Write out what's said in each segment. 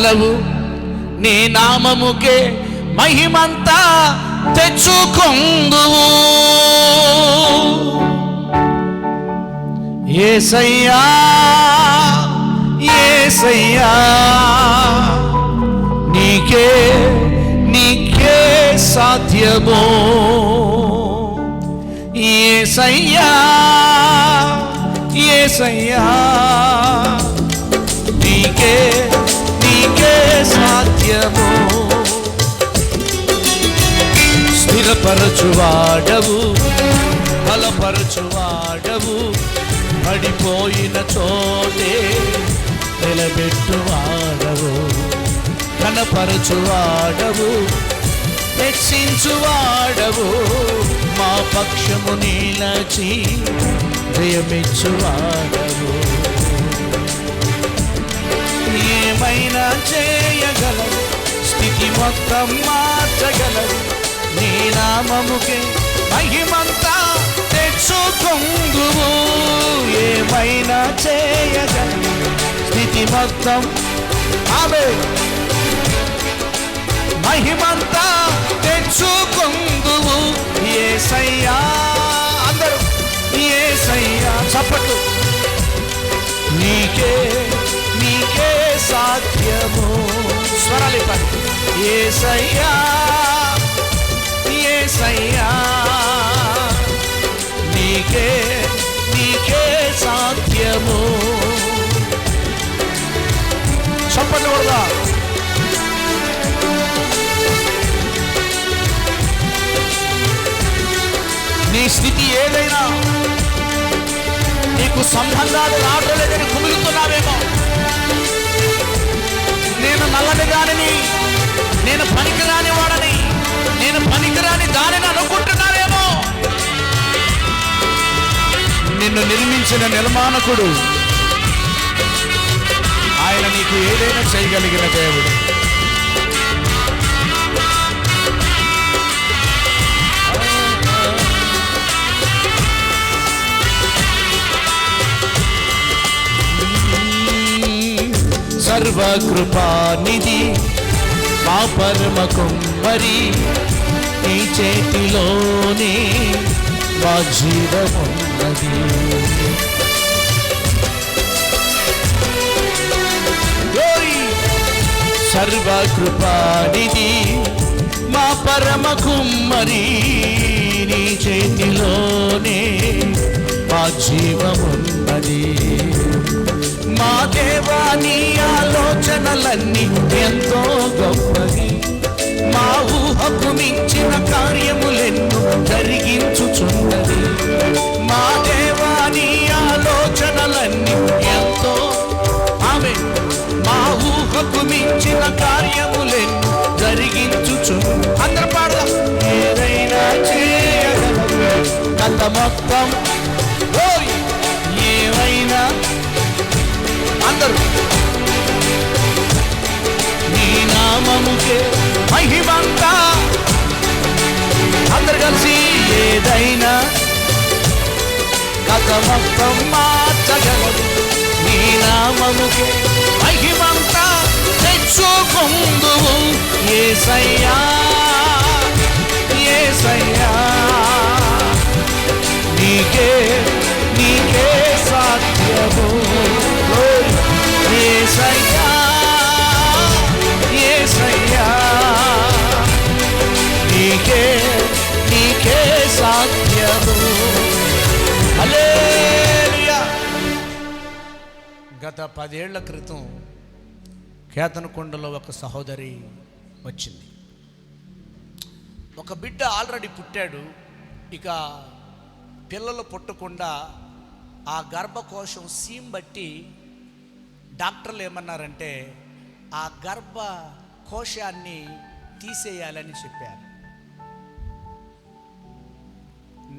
చేయగలవు. నీ నామముకే మహిమంతా తెచ్చుకొందువు. యేసయ్యా యేసయ్యా, నీకే సాధ్యమో. యేసయ్యా యేసయ్యా, నీకే సాధ్యమో. స్థిరపరచువాడవు, బలపరచువాడవు, పడిపోయిన చోటే నిలబెట్టువాడవు. కనపరచువాడవు, హెచ్చించువాడవు, మా పక్షము నిలచి జయమిచ్చువాడవు. ఏమైనా చేయగలవు, స్థితి మొత్తం మార్చగలవు. నీ నామముకే మహిమంతా తెచ్చుకొందువు. ఏమైనా చేయగలవు, స్థితి మొత్తం మహిమంతా తెచ్చుకొందువు. యేసయ్యా, అందరూ యేసయ్యా చప్పట్లు. నీకే సాధ్యము. స్వరాలు పడి యేసయ్యా యేసయ్యా, నీకే సాధ్యము. చప్పట్లు కొడదా. నీ స్థితి ఏదైనా, నీకు సంబంధాలు రావడం లేదని కుమిలుతున్నావేమో. నేను నల్లని దానిని, నేను పనికిరాని వాడని, నేను పనికిరాని దానిని అనుకుంటున్నావేమో. నిన్ను నిర్మించిన నిర్మాణకుడు ఆయన నీకు ఏదైనా చేయగలిగిన దేవుడు. సర్వకృపానిధి మా పరమ కుమ్మరి, నీ చేతిలోనే మా జీవమున్నది. సర్వకృపానిధి మా పరమ కుమ్మరి, నీ చేతిలోనే మా జీవమున్నది. మా దేవా, నీ ఆలోచనలన్నీ ఎంతో గొప్పవి. మా ఊహకు మించిన కార్యములెన్నో జరిగించుచున్నది. మా దేవా, నీ ఆలోచనలన్నీ ఎంతో మా ఊహకు మించిన కార్యములెన్నో జరిగించుచున్నది. అందరూ పాడదాం. ఏదైనా చేయగలవు, గత మొత్తం ఏమైనా. అందరూ నీ నామముకే మహిమంతా. అందరు కలిసి ఏదైనా గత మొత్తం మార్చగలదు. నీ నామముకే మహిమంతా తెచ్చుకొందువు. యేసయ్యా యేసయ్యా, నీకే సాధ్యము. యేసయ్యా యేసయ్యా, నీకే సాధ్యము. హల్లెలూయా. గత 10 ఏళ్ల క్రితం కేతనకొండలో ఒక సహోదరి వచ్చింది. ఒక బిడ్డ ఆల్రెడీ పుట్టాడు. ఇక పిల్లలు పుట్టకుండా ఆ గర్భకోశం సీమ్ బట్టి డాక్టర్లు ఏమన్నారంటే ఆ గర్భకోశాన్ని తీసేయాలని చెప్పారు.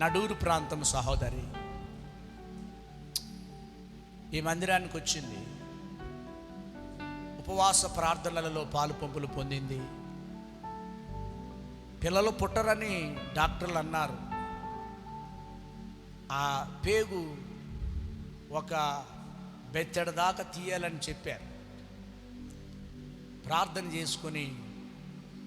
నడూరు ప్రాంతం సహోదరి ఈ మందిరానికి వచ్చింది. ఉపవాస ప్రార్థనలలో పాలు పంపులు పొందింది. పిల్లలు పుట్టరని డాక్టర్లు అన్నారు. ఆ పేగు ఒక బెత్తెడ దాకా తీయాలని చెప్పారు. ప్రార్థన చేసుకొని